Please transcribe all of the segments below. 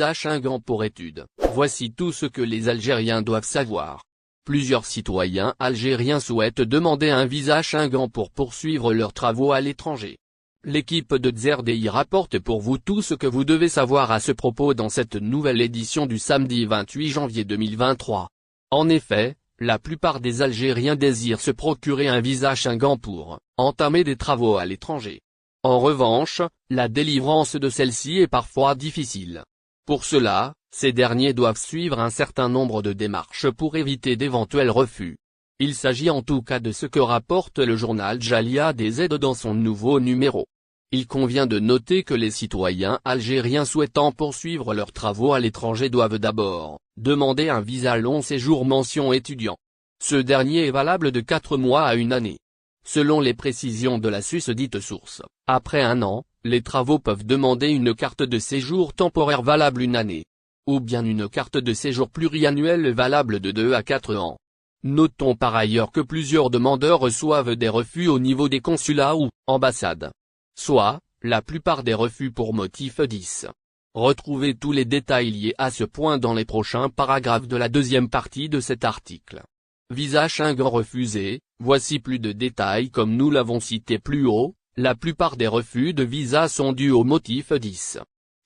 visa Schengen pour études. Voici tout ce que les Algériens doivent savoir. Plusieurs citoyens algériens souhaitent demander un visa Schengen pour poursuivre leurs travaux à l'étranger. L'équipe de ZRDI rapporte pour vous tout ce que vous devez savoir à ce propos dans cette nouvelle édition du samedi 28 janvier 2023. En effet, la plupart des Algériens désirent se procurer un visa Schengen pour entamer des travaux à l'étranger. En revanche, la délivrance de celle-ci est parfois difficile. Pour cela, ces derniers doivent suivre un certain nombre de démarches pour éviter d'éventuels refus. Il s'agit en tout cas de ce que rapporte le journal Jalia des aides dans son nouveau numéro. Il convient de noter que les citoyens algériens souhaitant poursuivre leurs travaux à l'étranger doivent d'abord demander un visa long séjour mention étudiant. Ce dernier est valable de 4 mois à 1 année. Selon les précisions de la susdite source, après 1 an, les travaux peuvent demander une carte de séjour temporaire valable 1 année, ou bien une carte de séjour pluriannuelle valable de 2 à 4 ans. Notons par ailleurs que plusieurs demandeurs reçoivent des refus au niveau des consulats ou ambassades. Soit, la plupart des refus pour motif 10. Retrouvez tous les détails liés à ce point dans les prochains paragraphes de la deuxième partie de cet article. Visa Schengen refusé, voici plus de détails comme nous l'avons cité plus haut, la plupart des refus de visa sont dus au motif 10.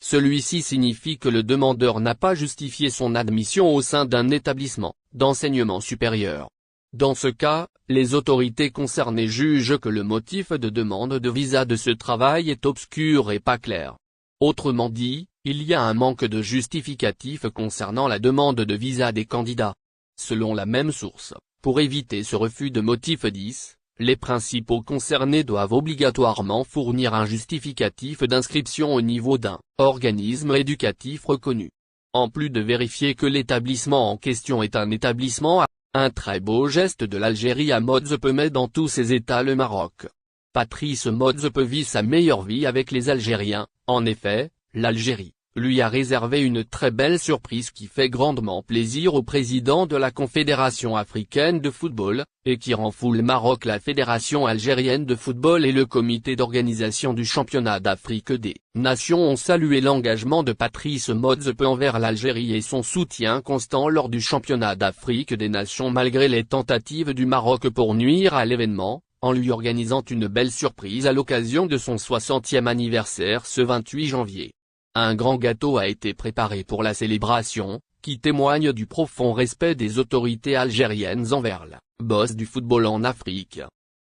Celui-ci signifie que le demandeur n'a pas justifié son admission au sein d'un établissement d'enseignement supérieur. Dans ce cas, les autorités concernées jugent que le motif de demande de visa de ce travail est obscur et pas clair. Autrement dit, il y a un manque de justificatif concernant la demande de visa des candidats. Selon la même source, pour éviter ce refus de motif 10, les principaux concernés doivent obligatoirement fournir un justificatif d'inscription au niveau d'un organisme éducatif reconnu. En plus de vérifier que l'établissement en question est un établissement un très beau geste de l'Algérie à Modzep met dans tous ses états le Maroc. Patrice Modzep vit sa meilleure vie avec les Algériens, en effet, l'Algérie lui a réservé une très belle surprise qui fait grandement plaisir au président de la Confédération africaine de football, et qui rend fou le Maroc. La Fédération algérienne de football et le comité d'organisation du championnat d'Afrique des Nations ont salué l'engagement de Patrice Modzep envers l'Algérie et son soutien constant lors du championnat d'Afrique des Nations malgré les tentatives du Maroc pour nuire à l'événement, en lui organisant une belle surprise à l'occasion de son 60e anniversaire ce 28 janvier. Un grand gâteau a été préparé pour la célébration, qui témoigne du profond respect des autorités algériennes envers la boss du football en Afrique.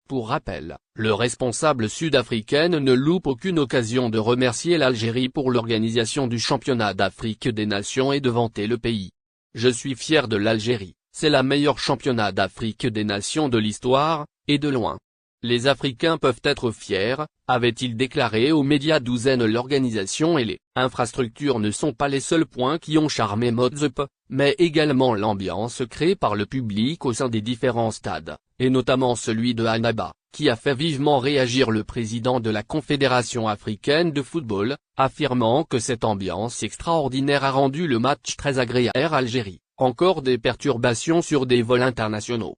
Pour rappel, le responsable sud-africain ne loupe aucune occasion de remercier l'Algérie pour l'organisation du championnat d'Afrique des Nations et de vanter le pays. Je suis fier de l'Algérie, c'est la meilleure championnat d'Afrique des Nations de l'histoire, et de loin. Les Africains peuvent être fiers, avait-il déclaré aux médias. L'organisation et les infrastructures ne sont pas les seuls points qui ont charmé Modzep, mais également l'ambiance créée par le public au sein des différents stades, et notamment celui de Annaba, qui a fait vivement réagir le président de la Confédération africaine de football, affirmant que cette ambiance extraordinaire a rendu le match très agréable. Air Algérie, encore des perturbations sur des vols internationaux.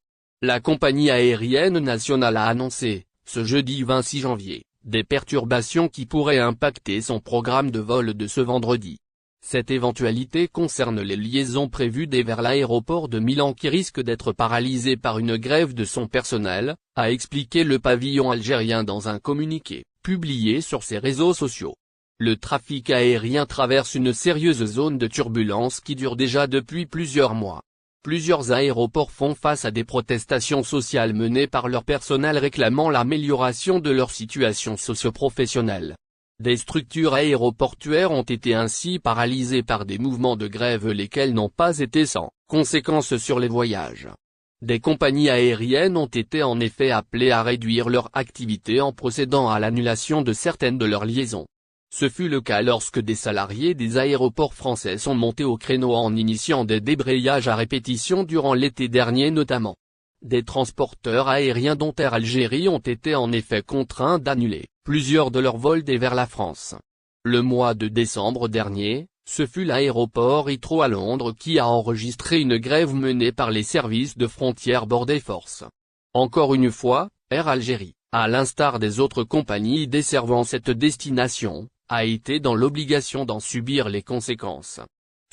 La compagnie aérienne nationale a annoncé, ce jeudi 26 janvier, des perturbations qui pourraient impacter son programme de vol de ce vendredi. Cette éventualité concerne les liaisons prévues vers l'aéroport de Milan qui risquent d'être paralysées par une grève de son personnel, a expliqué le pavillon algérien dans un communiqué, publié sur ses réseaux sociaux. Le trafic aérien traverse une sérieuse zone de turbulence qui dure déjà depuis plusieurs mois. Plusieurs aéroports font face à des protestations sociales menées par leur personnel réclamant l'amélioration de leur situation socio-professionnelle. Des structures aéroportuaires ont été ainsi paralysées par des mouvements de grève lesquels n'ont pas été sans conséquences sur les voyages. Des compagnies aériennes ont été en effet appelées à réduire leur activité en procédant à l'annulation de certaines de leurs liaisons. Ce fut le cas lorsque des salariés des aéroports français sont montés au créneau en initiant des débrayages à répétition durant l'été dernier notamment. Des transporteurs aériens dont Air Algérie ont été en effet contraints d'annuler plusieurs de leurs vols vers la France. Le mois de décembre dernier, ce fut l'aéroport Heathrow à Londres qui a enregistré une grève menée par les services de frontières Border Force. Encore une fois, Air Algérie, à l'instar des autres compagnies desservant cette destination, a été dans l'obligation d'en subir les conséquences.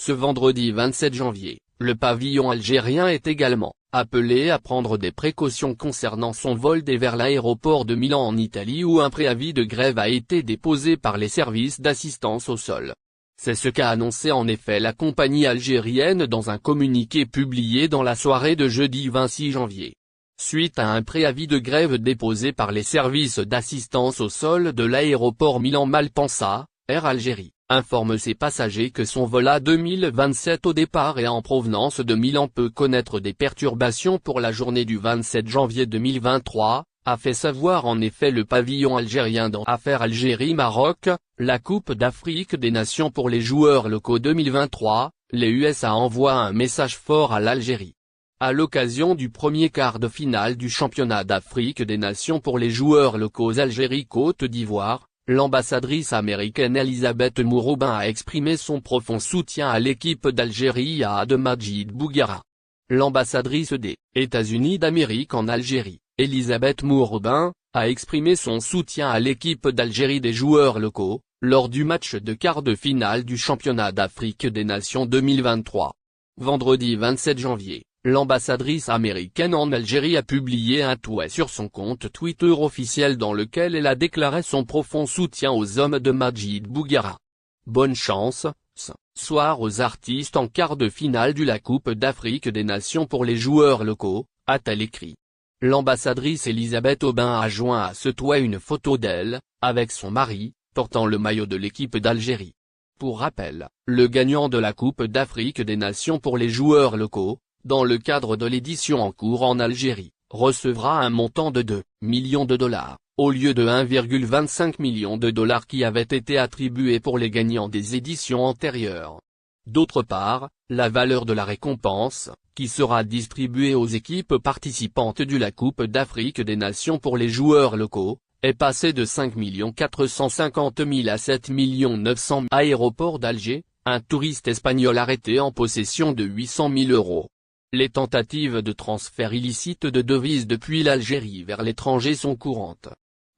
Ce vendredi 27 janvier, le pavillon algérien est également appelé à prendre des précautions concernant son vol vers l'aéroport de Milan en Italie où un préavis de grève a été déposé par les services d'assistance au sol. C'est ce qu'a annoncé en effet la compagnie algérienne dans un communiqué publié dans la soirée de jeudi 26 janvier. Suite à un préavis de grève déposé par les services d'assistance au sol de l'aéroport Milan-Malpensa, Air Algérie informe ses passagers que son vol A2027 au départ et en provenance de Milan peut connaître des perturbations pour la journée du 27 janvier 2023, a fait savoir en effet le pavillon algérien dans Affaires Algérie-Maroc, la Coupe d'Afrique des Nations pour les joueurs locaux 2023, les USA envoient un message fort à l'Algérie. À l'occasion du premier quart de finale du championnat d'Afrique des Nations pour les joueurs locaux Algérie-Côte d'Ivoire, l'ambassadrice américaine Elisabeth Mouroubin a exprimé son profond soutien à l'équipe d'Algérie et à Abdelmajid Bouguera. L'ambassadrice des États-Unis d'Amérique en Algérie, Elisabeth Mouroubin, a exprimé son soutien à l'équipe d'Algérie des joueurs locaux, lors du match de quart de finale du championnat d'Afrique des Nations 2023. Vendredi 27 janvier. L'ambassadrice américaine en Algérie a publié un tweet sur son compte Twitter officiel dans lequel elle a déclaré son profond soutien aux hommes de Majid Bouguera. Bonne chance, ce soir aux artistes en quart de finale de la Coupe d'Afrique des Nations pour les joueurs locaux, a-t-elle écrit. L'ambassadrice Elisabeth Aubin a joint à ce tweet une photo d'elle, avec son mari, portant le maillot de l'équipe d'Algérie. Pour rappel, le gagnant de la Coupe d'Afrique des Nations pour les joueurs locaux, dans le cadre de l'édition en cours en Algérie, recevra un montant de 2 millions de dollars, au lieu de 1,25 million de dollars qui avait été attribué pour les gagnants des éditions antérieures. D'autre part, la valeur de la récompense, qui sera distribuée aux équipes participantes de la Coupe d'Afrique des Nations pour les joueurs locaux, est passée de 5 450 000 à 7 900 000. Aéroport d'Alger, un touriste espagnol arrêté en possession de 800 000 €. Les tentatives de transfert illicite de devises depuis l'Algérie vers l'étranger sont courantes.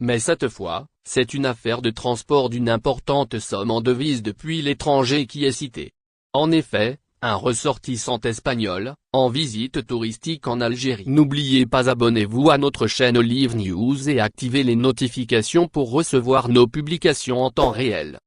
Mais cette fois, c'est une affaire de transport d'une importante somme en devises depuis l'étranger qui est citée. En effet, un ressortissant espagnol, en visite touristique en Algérie. N'oubliez pas abonnez-vous à notre chaîne Olive News et activez les notifications pour recevoir nos publications en temps réel.